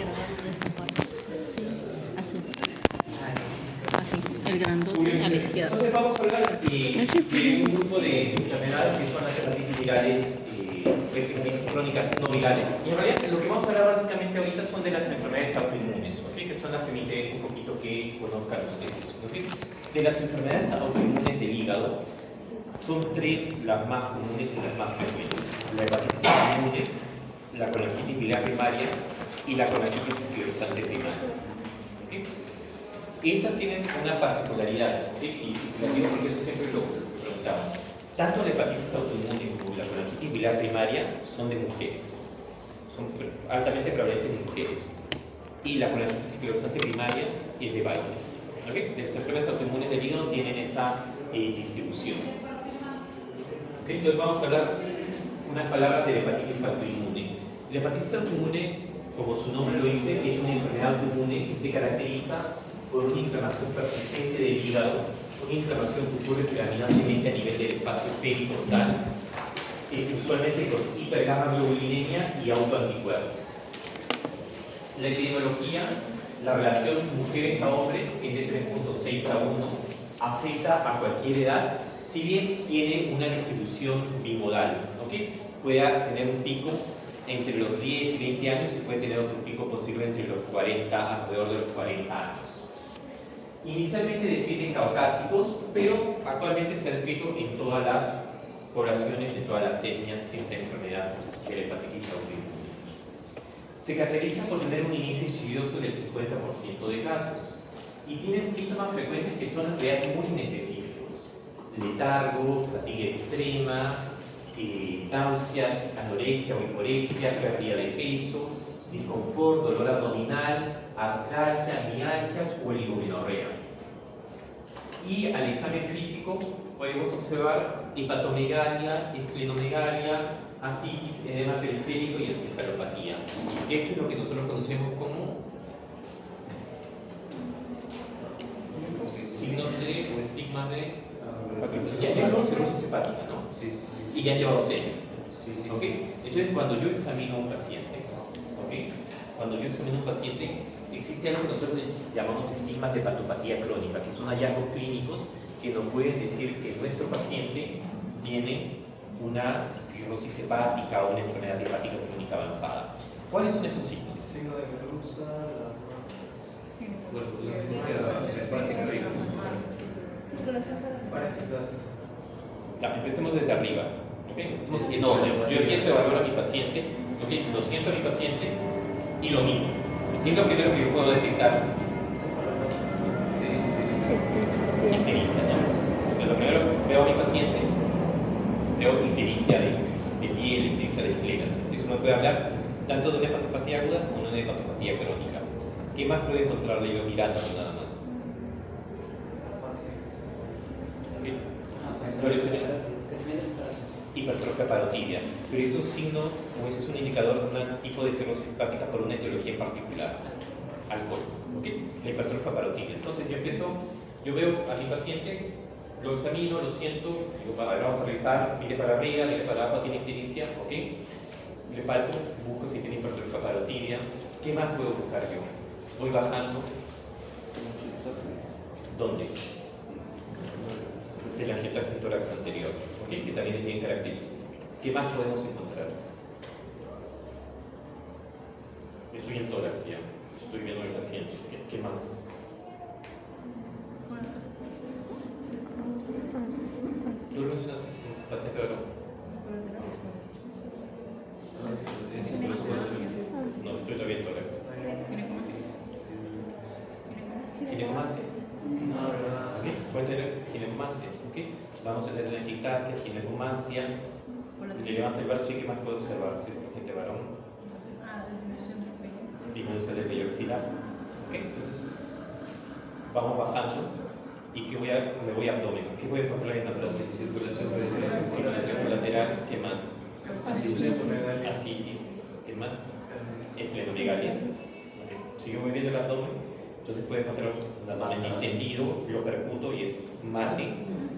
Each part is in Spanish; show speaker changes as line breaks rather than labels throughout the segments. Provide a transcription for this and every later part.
grabado de esta parte. Sí, así. Así, el grandote a la izquierda.
Entonces vamos a hablar de un grupo de enfermedades que son las hepatitis virales, hepatitis crónicas no virales. Y en realidad lo que vamos a hablar básicamente ahorita son de las enfermedades autoinmunes, ¿okay? Que son las que me interesa un poquito que conozcan ustedes. ¿Okay? De las enfermedades autoinmunes del hígado, son tres las más comunes y las más frecuentes: la hepatitis autoinmune, la colangitis biliar primaria y la colangitis esclerosante primaria. ¿Okay? Esas tienen una particularidad, ¿okay? Y se las digo porque eso siempre lo preguntamos. Tanto la hepatitis autoinmune como la colangitis biliar primaria son de mujeres, son altamente prevalentes en mujeres, y la colangitis esclerosante primaria es de varones. ¿Okay? Las enfermedades autoinmunes del hígado tienen esa distribución. ¿Okay? Entonces vamos a hablar unas palabras de la hepatitis autoinmune. La hepatitis autoinmune, como su nombre lo dice, es una enfermedad autoinmune que se caracteriza por una inflamación persistente del hígado, una inflamación que ocurre predominantemente a nivel del espacio periportal, usualmente con hipergamma-globulinemia y autoanticuerpos. La epidemiología, la relación mujeres a hombres es de 3.6 a 1, afecta a cualquier edad, si bien tiene una distribución bimodal, ¿okay? Puede tener un pico entre los 10 y 20 años y puede tener otro pico posterior entre los 40, alrededor de los 40 años. Inicialmente descrita en caucásicos, pero actualmente se ha descrito en todas las poblaciones, en todas las etnias, esta enfermedad de la hepatitis autoinmune. Se caracteriza por tener un inicio insidioso del 50% de casos y tienen síntomas frecuentes que son en realidad muy inespecíficos: letargo, fatiga extrema, náuseas, anorexia o hiporexia, pérdida de peso, disconfort, dolor abdominal, artralgia, mialgias o oligomenorrea. Y al examen físico podemos observar hepatomegalia, esplenomegalia, ascitis, edema periférico y encefalopatía. Eso es lo que nosotros conocemos como signos de o estigmas de. Ya han llevado cirrosis hepática, ¿no? Sí. Y ya han llevado serio. ¿Okay? Entonces, cuando yo examino a un paciente, ¿okay? Cuando yo examino a un paciente, existe algo que nosotros llamamos estigmas de hepatopatía crónica, que son hallazgos clínicos que nos pueden decir que nuestro paciente tiene una cirrosis hepática o una enfermedad hepática crónica avanzada. ¿Cuáles son esos signos?
Signo de Medusa,
Ya, empecemos desde arriba. ¿Okay? Yo empiezo a evaluar a mi paciente, ¿okay? Lo siento a mi paciente y lo miro. ¿Qué es lo primero que yo puedo detectar? Ictericia, ¿no? Entonces, lo primero, veo a mi paciente, veo ictericia de piel, ictericia de escleras. Eso me puede hablar tanto de una hepatopatía aguda como de una hepatopatía crónica. ¿Qué más puedo encontrarle yo mirando nada más? ¿Okay? Hipertrofia parotidia, pero es un signo o ese es un indicador de un tipo de cirrosis hepática por una etiología en particular: alcohol. ¿Okay? La hipertrofia parotidia. Entonces yo veo a mi paciente, lo examino, lo siento, digo, vamos a revisar, mire para arriba, mire para abajo, tiene ictericia, ¿ok? Le palpo, busco si tiene hipertrofia parotidia. ¿Qué más puedo buscar yo? Voy bajando. ¿Dónde? De la angiotaxia en tórax anterior, ¿okay? Que también es bien característico. ¿Qué más podemos encontrar? Estoy en tórax ya, estoy viendo al paciente. ¿Qué más? ¿Tú lo mencionaste? ¿Paciente o no? No, estoy todavía en tórax. ¿Ginecomastia? Ok, puede tener ginecomastia. Okay. Vamos a tener la angiotaxia, ginecomastia. Le levanto el brazo y ¿qué más puedo observar si es paciente varón? Disminución del vello axilar. Ok, entonces vamos bajando y me voy a abdomen. ¿Qué voy a encontrar en abdomen? Circulación lateral. ¿Qué más? Ascitis. ¿Qué más? Esplenomegalia. Okay. Si yo voy viendo el abdomen, entonces puedo encontrar un abdomen distendido, lo percuto y es mate.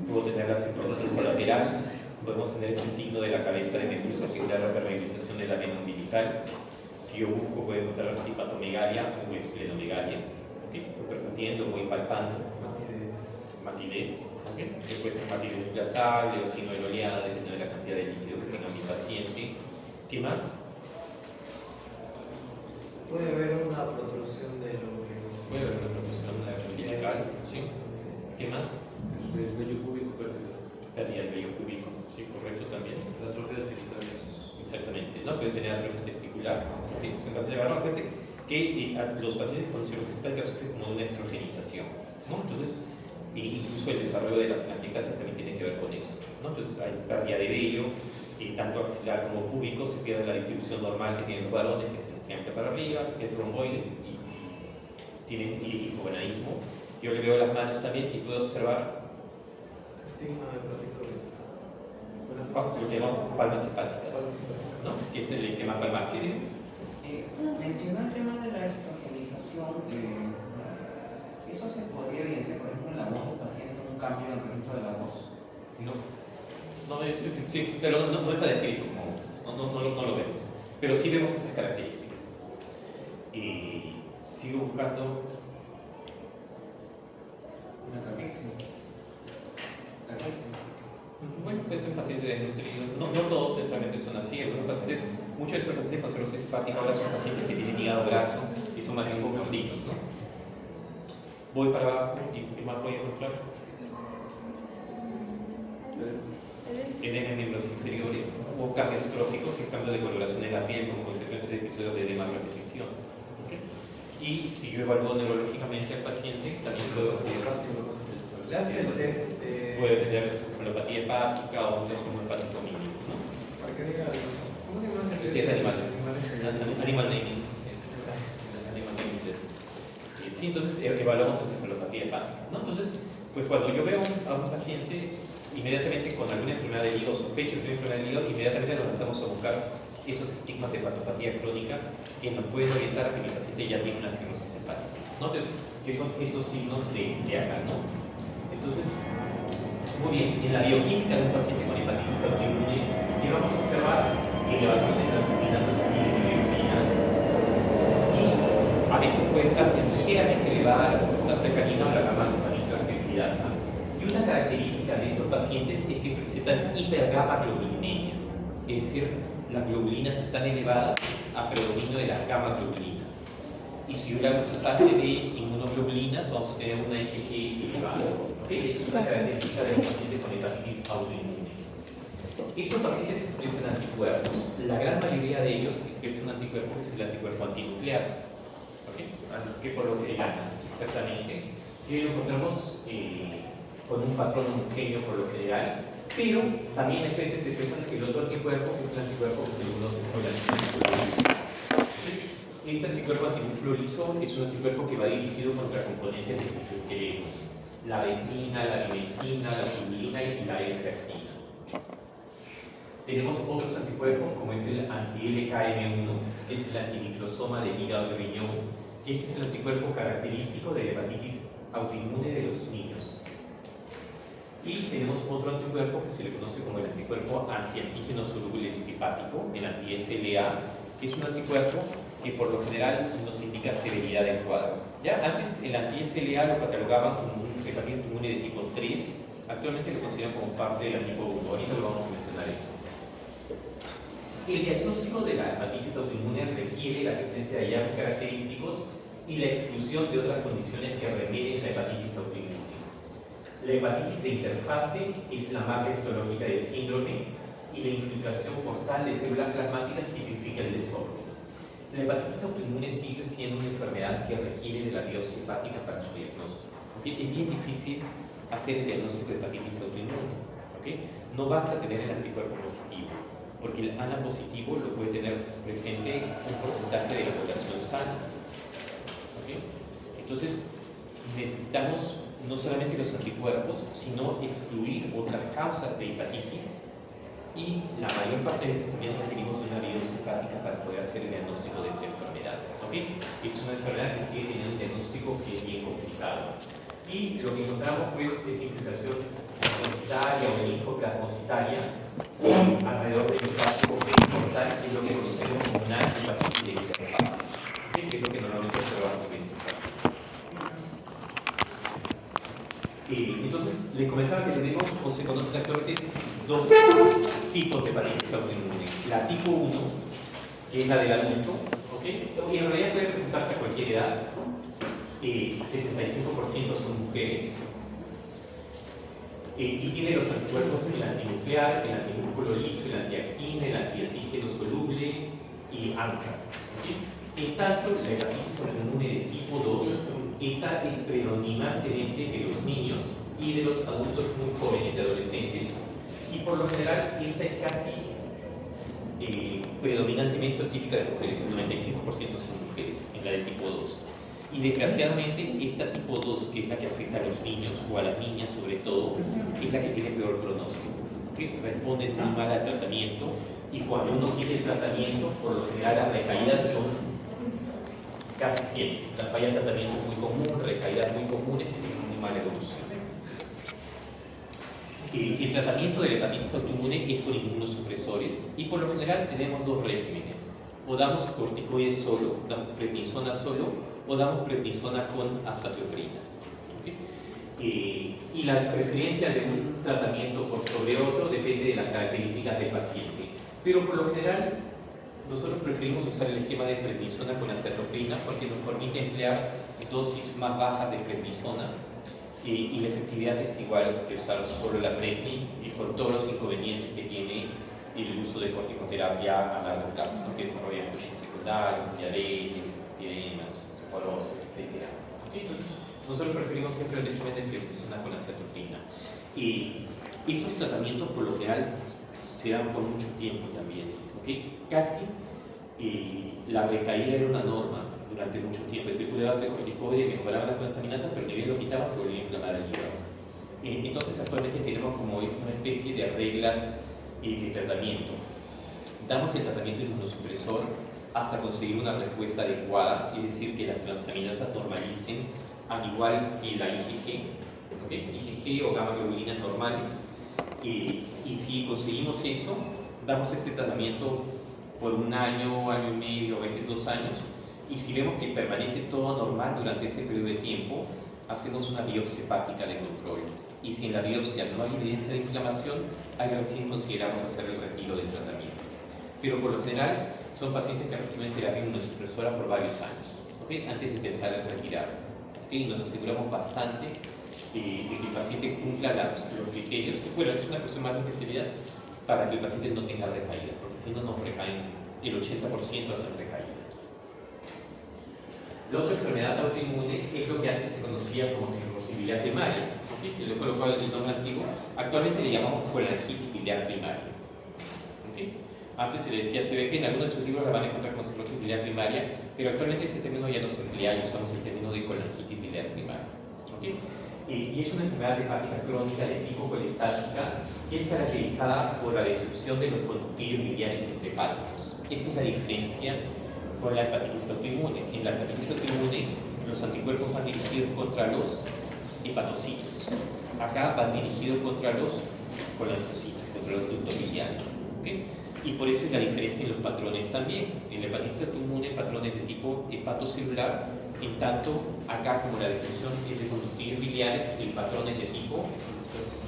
Puedo tener la circulación colateral, podemos tener ese signo de la cabeza de Medusa, que es la repermeabilización de la vena umbilical. Si yo busco, puedo encontrar hepatomegalia o esplenomegalia, ¿okay? Repercutiendo, voy palpando, matidez, ¿okay? Puede ser matidez desplazable o sinoil oleada, dependiendo de la cantidad de líquido que tenga mi paciente. ¿Qué más?
Puede haber una protrusión del ombligo.
Puede haber una protrusión umbilical, ¿sí? ¿Qué más?
El vello púbico perdido.
Pérdida del vello púbico, sí, correcto también.
La atrofia de genitales.
Exactamente, ¿no? Puede tener atrofia testicular. ¿Sí? En caso de llevarlo, acuérdense que los pacientes con cirrosis hepática sufren como una estrogenización, ¿no? Entonces, incluso el desarrollo de las telangiectasias también tiene que ver con eso, ¿no? Entonces, hay pérdida de vello, tanto axilar como púbico, se pierde la distribución normal que tienen los varones, que es triangle para arriba, que es romboide, y tienen hipogonadismo. Yo le veo las manos también y puedo observar
Estigma hepático.
lo que llamamos palmas hepáticas, ¿no? Que es el esquema palmar. ¿Sí?
Mencionó el tema de la estrogenización. ¿Eso se podría evidenciar, por ejemplo, en la voz del paciente, un cambio en el registro de la voz?
No, sí, pero no está descrito como, no lo vemos. Pero sí vemos esas características. Y sigo buscando
Una caquexia.
bueno, puede ser un paciente desnutrido. No todos necesariamente son así. Algunos pacientes, muchos de estos pacientes con cirrosis hepática ahora son pacientes que tienen hígado graso y son más bien gorditos, ¿no? Voy para abajo y más voy a mostrar. Edema en miembros inferiores o cambios tróficos, que es cambio de coloración en la piel como consecuencia de episodios de edema repetición. ¿Okay? Y si yo evalúo neurológicamente al paciente, también puedo
Le hace el test.
puede tener cefalopatía hepática o un trastorno hepático mínimo, ¿no?
Para que diga algo. ¿Cómo se llama el
El test de animales. Animal
Animales.
naming. Animal naming test. Sí, entonces evaluamos la cefalopatía hepática, ¿no? Entonces, pues cuando yo veo a un paciente inmediatamente con alguna enfermedad del hígado, sospecho de una enfermedad del hígado, inmediatamente nos lanzamos a buscar esos estigmas de hepatopatía crónica que nos pueden orientar a que mi paciente ya tiene una cirrosis hepática, ¿no? Entonces, ¿qué son estos signos de acá, no? Entonces, muy bien, en la bioquímica de un paciente con hepatitis autoinmune, ¿qué vamos a observar? Elevación de transaminasas y de bilirrubinas, y a veces puede estar ligeramente elevada la cercanía a la gama alfa-lipidasa. Y una característica de estos pacientes es que presentan hipergamma-globulinemia, es decir, las globulinas están elevadas a predominio de las gamma-globulinas. Y si yo le hago sangre de inmunoglobulinas, vamos a tener una IgG elevada. ¿Okay? Esa es una característica de los pacientes con hepatitis autoinmune. Estos pacientes expresan anticuerpos. La gran mayoría de ellos expresan un anticuerpo que es el anticuerpo antinuclear. ¿Okay? Que por lo general, exactamente, que lo encontramos con un patrón homogéneo por lo general, pero también a veces se expresa el otro anticuerpo, que es el anticuerpo que se conoce como el anticuerpo liso. Este anticuerpo antinúcleo liso es un anticuerpo que va dirigido contra componentes del ciclo que queremos: la desmina, la dimentina, la tubulina y la L-fertina. Tenemos otros anticuerpos como es el anti-LKM1, que es el antimicrosoma del hígado y riñón, que ese es el anticuerpo característico de la hepatitis autoinmune de los niños. Y tenemos otro anticuerpo que se le conoce como el anticuerpo antiantígeno soluble hepático, el anti-SLA, que es un anticuerpo que por lo general nos indica severidad del cuadro. ¿Ya? Antes el anti-SLA lo catalogaban como un hepatitis autoinmune de tipo 3, actualmente lo consideran como parte de la tipo 1, ahorita lo vamos a mencionar eso. El diagnóstico de la hepatitis autoinmune requiere la presencia de hallazgos característicos y la exclusión de otras condiciones que remeden la hepatitis autoinmune. La hepatitis de interfase es la marca histológica del síndrome y la infiltración portal de células plasmáticas tipifica el desorden. La hepatitis autoinmune sigue siendo una enfermedad que requiere de la biopsia hepática para su diagnóstico. ¿Okay? Es bien difícil hacer el diagnóstico de hepatitis autoinmune. ¿Okay? No basta tener el anticuerpo positivo, porque el ANA positivo lo puede tener presente un porcentaje de la población sana. ¿Okay? Entonces, necesitamos no solamente los anticuerpos, sino excluir otras causas de hepatitis, y la mayor parte de veces también requerimos una biopsia hepática para poder hacer el diagnóstico de esta enfermedad. ¿Okay? Es una enfermedad que sigue teniendo un diagnóstico que es bien complicado. Y lo que encontramos pues es infiltración plasmocitaria o linfoplasmocitaria alrededor del espacio portal, que es lo que conocemos como una hepatitis de que es lo que normalmente observamos en estos pacientes. Entonces, les comentaba que tenemos, o se conocen actualmente, dos tipos de hepatitis autoinmune. La tipo 1, que es la del adulto, ¿okay? Y en realidad puede presentarse a cualquier edad. 75% son mujeres. Y tiene los anticuerpos, el antinuclear, el antimúsculo liso, el antiactina, el antiantígeno soluble y ANCA. ¿Okay? En tanto, la hepatitis autoinmune de tipo 2, esta es predominantemente de los niños y de los adultos muy jóvenes y adolescentes. Y por lo general, esta es casi predominantemente típica de mujeres, el 95% son mujeres en la de tipo 2. Y desgraciadamente, esta tipo 2, que es la que afecta a los niños o a las niñas sobre todo, es la que tiene peor pronóstico, ¿okay? Responde muy mal al tratamiento y cuando uno tiene el tratamiento, por lo general las recaídas son casi siempre. La falla de tratamiento es muy común, recaídas muy comunes y tiene muy mala evolución. El tratamiento de la hepatitis autoinmune es con inmunosupresores y por lo general tenemos dos regímenes. O damos corticoides solo, damos prednisona solo, o damos prednisona con azathioprina. ¿Okay? Y la preferencia de un tratamiento por sobre otro depende de las características del paciente. Pero por lo general, nosotros preferimos usar el esquema de prednisona con azathioprina porque nos permite emplear dosis más bajas de prednisona y la efectividad es igual que usar solo la predni y por todos los inconvenientes que tiene el uso de corticoterapia a largo plazo, ¿no? Que desarrolla cuestiones secundarios, diabetes, edemas, osteoporosis, etc. ¿Okay? Entonces, nosotros preferimos siempre el régimen de prednisona con azathioprina. Estos tratamientos por lo general se dan por mucho tiempo también. ¿Okay? Casi la recaída era una norma durante mucho tiempo. Es decir, tú le das el corticoide, mejoraba las transaminasas, pero ni bien lo quitabas, se volvía a inflamar el hígado. Entonces, actualmente tenemos como una especie de reglas de tratamiento. Damos el tratamiento inmunosupresor hasta conseguir una respuesta adecuada, es decir, que las transaminasas normalicen al igual que la IgG, ¿okay? IgG o gamma globulinas normales. Y si conseguimos eso, damos este tratamiento por un año, año y medio, a veces 2 años, y si vemos que permanece todo normal durante ese periodo de tiempo, hacemos una biopsia hepática de control. Y si en la biopsia no hay evidencia de inflamación, ahí recién consideramos hacer el retiro del tratamiento. Pero por lo general son pacientes que reciben terapia inmunosupresora por varios años, ¿okay? Antes de pensar en retirar. ¿Okay? Nos aseguramos bastante de que el paciente cumpla los criterios. Bueno, es una cuestión más de especialidad para que el paciente no tenga recaídas, porque si no nos recaen, el 80% hacen recaídas. La otra enfermedad autoinmune es lo que antes se conocía como cirrosividad primaria, ¿okay? Que le colocó el nombre antiguo. Actualmente le llamamos colangitis biliar primaria. ¿Okay? Antes se le decía CBP, en algunos de sus libros la van a encontrar como cirrosis biliar primaria, pero actualmente ese término ya no se emplea y usamos el término de colangitis biliar primaria. ¿Okay? Y es una enfermedad hepática crónica de tipo colestásica que es caracterizada por la destrucción de los conductillos biliares intrahepáticos. Esta es la diferencia con la hepatitis autoinmune. En la hepatitis autoinmune los anticuerpos van dirigidos contra los hepatocitos. Acá van dirigidos contra los colangocitos, contra los ductos biliares. ¿Okay? Y por eso es la diferencia en los patrones también. En la hepatitis autoinmune, patrones de tipo hepatocelular, en tanto acá como la destrucción es de conductillos biliares, el patrón es de tipo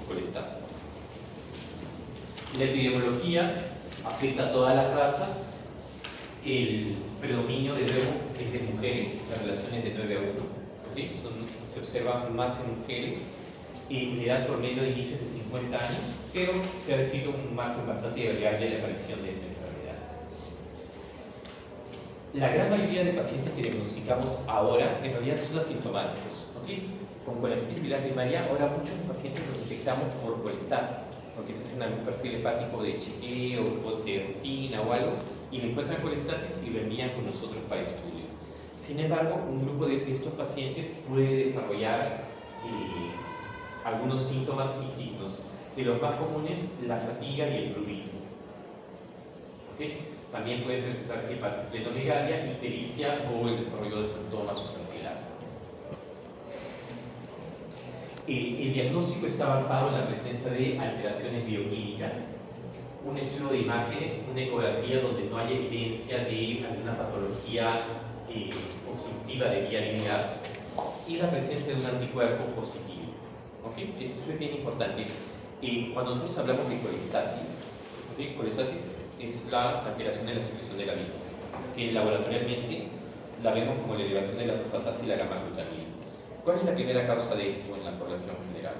colestásico. La epidemiología afecta a todas las razas. El predominio de nuevo es de mujeres, la relación es de 9 a 1, ¿okay? Se observa más en mujeres. La edad promedio de inicio es de 50 años, pero se ha descrito un margen bastante variable de aparición de esta enfermedad. La gran mayoría de pacientes que diagnosticamos ahora en realidad son asintomáticos, ¿okay? Con colangitis biliar primaria, ahora muchos pacientes los detectamos por colestasis, porque se hacen algún perfil hepático de chequeo o de rutina o algo, y le encuentran colestasis y lo envían con nosotros para estudio. Sin embargo, un grupo de estos pacientes puede desarrollar algunos síntomas y signos. De los más comunes, la fatiga y el prurito. ¿Okay? También pueden presentar hepatoesplenomegalia, ictericia o el desarrollo de sintomas o antilasmas. El diagnóstico está basado en la presencia de alteraciones bioquímicas, un estudio de imágenes, una ecografía donde no hay evidencia de alguna patología obstructiva de vía biliar y la presencia de un anticuerpo positivo. ¿Ok? Eso es bien importante. Cuando nosotros hablamos de colestasis, ¿okay? Colestasis es la alteración de la secreción de la bilis, que laboratorialmente la vemos como la elevación de la fosfatasa y la gamma-glutamina. ¿Cuál es la primera causa de esto en la población general?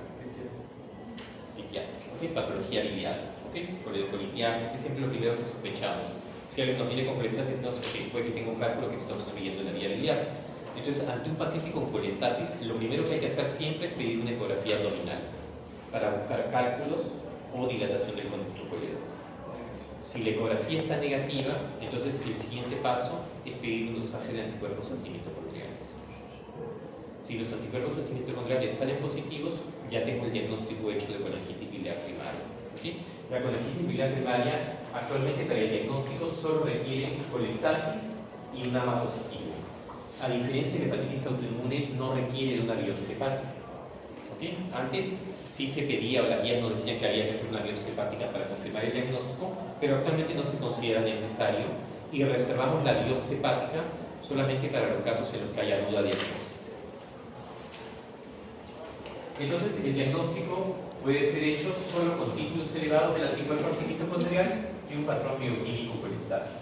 Litiasis, ¿okay? Patología biliar, ¿okay? Coledocolitiasis, es siempre lo primero que sospechamos. Si alguien nos viene con colestasis, decimos, ok, puede que tenga un cálculo que está obstruyendo la vía biliar. Entonces, ante un paciente con colestasis, lo primero que hay que hacer siempre es pedir una ecografía abdominal para buscar cálculos o dilatación del conducto colédoco. Si la ecografía está negativa, entonces el siguiente paso es pedir un dosaje de anticuerpos antimitocondriales. Si los anticuerpos antimitocondriales salen positivos, ya tengo el diagnóstico hecho de colangitis biliar primaria. ¿Okay? La colangitis biliar primaria actualmente para el diagnóstico solo requiere colestasis y un AMA positivo. A diferencia de la hepatitis autoinmune, no requiere de una biopsia hepática. ¿Okay? Antes sí se pedía, o las guías nos decían que había que hacer una biopsia hepática para confirmar el diagnóstico, pero actualmente no se considera necesario y reservamos la biopsia hepática solamente para los casos en los que haya duda diagnóstica. Entonces, el diagnóstico puede ser hecho solo con títulos elevados del anticuerpo antimitocondrial y un patrón bioquímico colestásico.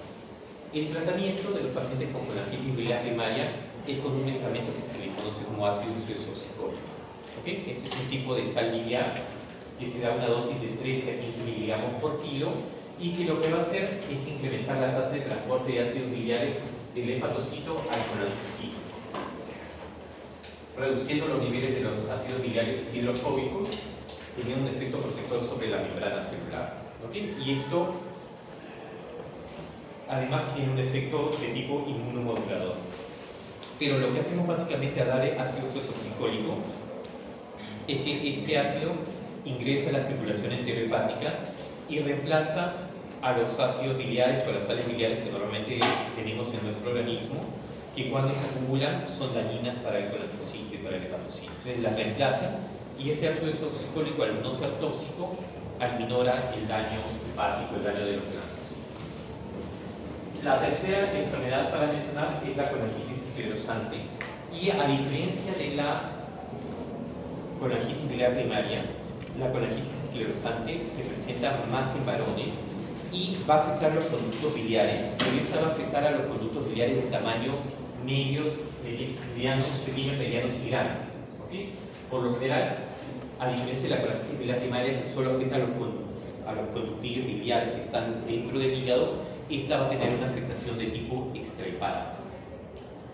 El tratamiento de los pacientes con colangitis biliar primaria es con un medicamento que se le conoce como ácido ursodesoxicólico. ¿Okay? Este es un tipo de sal biliar que se da una dosis de 13 a 15 miligramos por kilo y que lo que va a hacer es incrementar la tasa de transporte de ácidos biliares del hepatocito al colangiocito, reduciendo los niveles de los ácidos biliares hidrofóbicos, tiene un efecto protector sobre la membrana celular. ¿Okay? Y esto además tiene un efecto de tipo inmunomodulador. Pero lo que hacemos básicamente al dar ácido ursodesoxicólico es que este ácido ingresa a la circulación enterohepática y reemplaza a los ácidos biliares o a las sales biliares que normalmente tenemos en nuestro organismo, que cuando se acumulan son dañinas para el colangiocito y para el hepatocito. Entonces las reemplaza y este ácido ursodesoxicólico, al no ser tóxico, aminora el daño hepático, el daño de los colangiocitos. La tercera enfermedad para mencionar es la colangitis esclerosante. Y a diferencia de la colangitis biliar primaria, la colangitis esclerosante se presenta más en varones y va a afectar a los conductos biliares, pero esta va a afectar a los conductos biliares de tamaño medios, medianos, pequeños, medianos y grandes. ¿Okay? Por lo general, a diferencia de la colangitis biliar primaria que solo afecta a los conductos biliares que están dentro del hígado, esta va a tener una afectación de tipo extrahepático.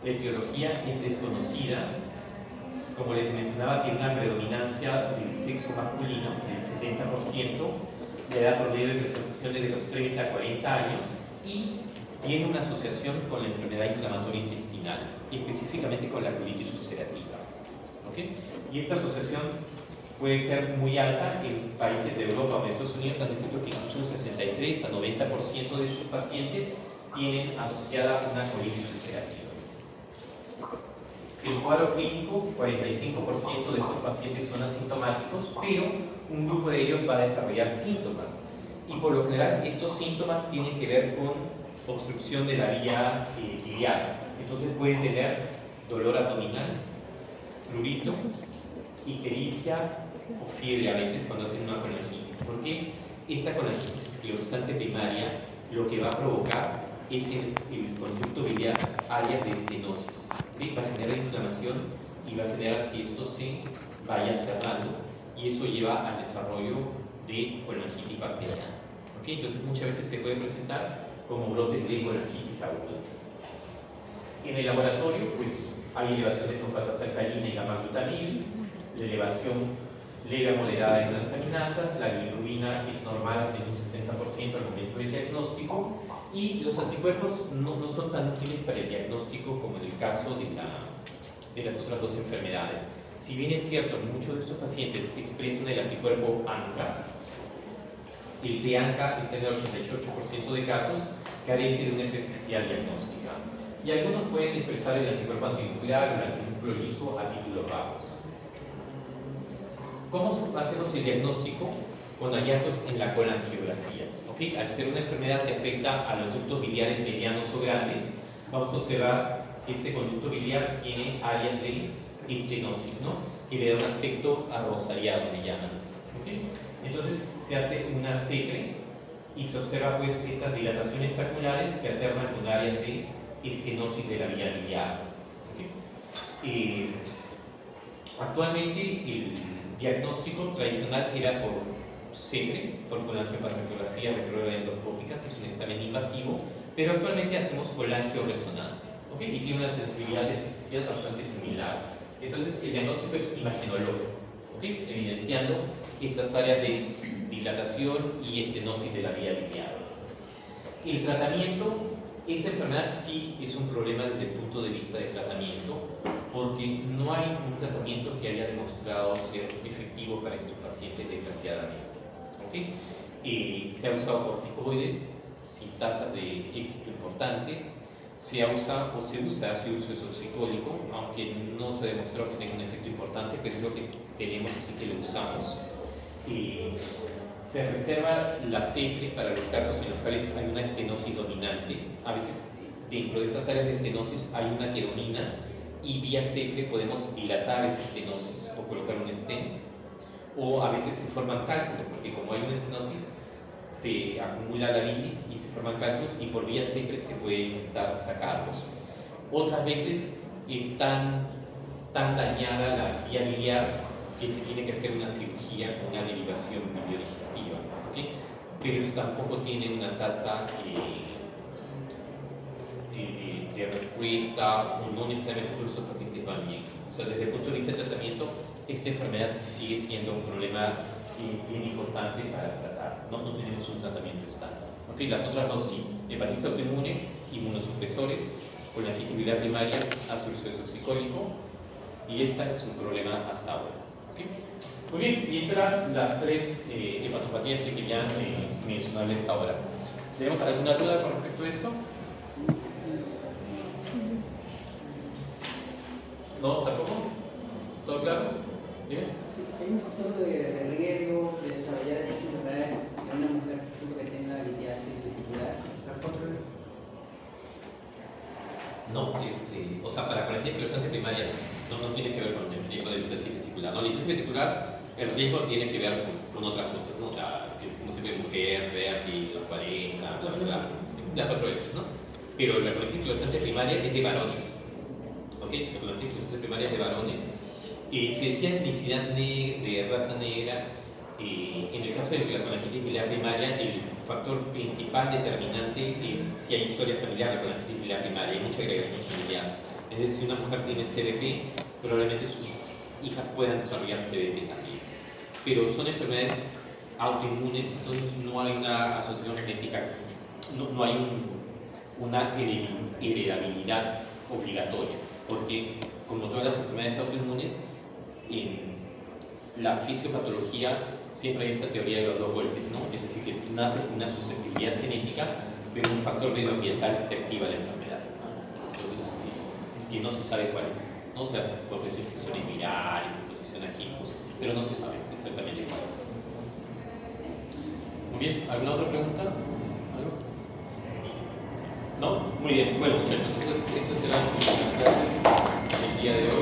La etiología es desconocida. Como les mencionaba, tiene una predominancia del sexo masculino del 70%, la edad promedio de presentación es de los 30 a 40 años y tiene una asociación con la enfermedad inflamatoria intestinal, y específicamente con la colitis ulcerativa. ¿Okay? Y esta asociación puede ser muy alta. En países de Europa o en Estados Unidos han descubierto que incluso un 63 a 90% de sus pacientes tienen asociada una colitis ulcerativa. El cuadro clínico, 45% de estos pacientes son asintomáticos, pero un grupo de ellos va a desarrollar síntomas. Y por lo general estos síntomas tienen que ver con obstrucción de la vía biliar. Entonces pueden tener dolor abdominal, prurito, ictericia o fiebre a veces cuando hacen una colangitis. Porque esta colangitis esclerosante primaria lo que va a provocar es el conducto biliar áreas de estenosis. ¿Okay? Va a generar inflamación y va a generar que esto se vaya cerrando y eso lleva al desarrollo de colangitis bacteriana. ¿Okay? Entonces muchas veces se puede presentar como brotes de colangitis aguda. En el laboratorio pues hay elevación de fosfatasa alcalina y gamma-glutamil, la elevación leve a moderada de transaminasas, la bilirrubina es normal hasta un 60% al momento del diagnóstico y los anticuerpos no son tan útiles para el diagnóstico como en el caso de las otras dos enfermedades. Si bien es cierto, muchos de estos pacientes expresan el anticuerpo ANCA, el T-ANCA es en el 88% de casos, carece de una especificidad diagnóstica. Y algunos pueden expresar el anticuerpo antinuclear o el antinúcleo liso a títulos bajos. ¿Cómo hacemos el diagnóstico? Con hallazgos en la colangiografía. ¿Okay? Al ser una enfermedad que afecta a los ductos biliares medianos o grandes, vamos a observar que este conducto biliar tiene áreas de estenosis, ¿no? Que le da un aspecto arrosariado, le llaman. ¿Okay? Entonces se hace una secre y se observa pues estas dilataciones saculares que alternan con áreas de estenosis de la vía biliar. ¿Okay? Actualmente el diagnóstico tradicional era por secre, por colangiopatrografía retrógrada endoscópica, que es un examen invasivo, pero actualmente hacemos colangioresonancia, ¿okay? Y tiene una sensibilidad de especificidad bastante similar. Entonces el diagnóstico es imagenológico, ¿okay? Evidenciando esas áreas de dilatación y estenosis de la vía biliar. El tratamiento, esta enfermedad sí es un problema desde el punto de vista del tratamiento, porque no hay un tratamiento que haya demostrado ser efectivo para estos pacientes, desgraciadamente. ¿Okay? Se ha usado corticoides sin tasas de éxito importantes, se usa ácido oxicólico, aunque no se ha demostrado que tenga un efecto importante, pero es lo que tenemos, así que lo usamos. Se reserva la secre para los casos en los cuales hay una estenosis dominante. A veces dentro de esas áreas de estenosis hay una que domina y vía secre podemos dilatar esa estenosis o colocar un stent, o a veces se forman cálculos, porque como hay una estenosis se acumula la bilis y se forman cálculos y por vía secre se puede intentar sacarlos. Otras veces es tan dañada la vía biliar que se tiene que hacer una cirugía con una derivación biliodigestiva, ¿okay? Pero eso tampoco tiene una tasa de respuesta, o no necesariamente todos los pacientes van bien. O sea, desde el punto de vista del tratamiento, esta enfermedad sigue siendo un problema bien importante para tratar. No tenemos un tratamiento estándar. ¿Okay? Las otras dos sí: hepatitis autoinmune, inmunosupresores, colangitis biliar primaria, ácido oxicólico, y esta es un problema hasta ahora. ¿Okay? Muy bien, y eso eran las tres hepatopatías que quería mencionarles ahora. ¿Tenemos alguna duda con respecto a esto? ¿No? ¿Tampoco? ¿Todo claro? ¿Bien?
Sí, hay un factor de riesgo de desarrollar estas enfermedades en una mujer, por ejemplo, que tenga litiasis vesicular.
No, o sea, para colangitis anquilosante primaria no tiene que ver con el riesgo de litiasis vesicular. No, litiasis vesicular, el riesgo tiene que ver con otras cosas, ¿no? O sea, que decimos siempre mujer, fértil, los 40, bla, bla, bla, las cuatro veces, ¿no? Pero la colangitis anquilosante primaria es de varones. ¿Ok? La colangitis anquilosante primaria es de varones. Se decía etnicidad de raza negra. En el caso de la colangitis biliar primaria, el factor principal determinante es si hay historia familiar de colangitis biliar primaria, hay mucha agregación familiar. Es decir, si una mujer tiene CBP, probablemente sus hijas puedan desarrollar CBP también. Pero son enfermedades autoinmunes, entonces no hay una asociación genética, no hay una heredabilidad obligatoria, porque como todas las enfermedades autoinmunes, en la fisiopatología siempre hay esta teoría de los dos golpes, ¿no? Es decir, que nace con una susceptibilidad genética, pero un factor medioambiental te activa la enfermedad, ¿no? Entonces, que no se sabe cuál es, ¿no? O sea, porque son infecciones virales, exposición a químicos, pero no se sabe exactamente cuál es. Muy bien, ¿alguna otra pregunta? ¿Algo? ¿No? Muy bien, bueno muchachos, estas serán las clases del día de hoy.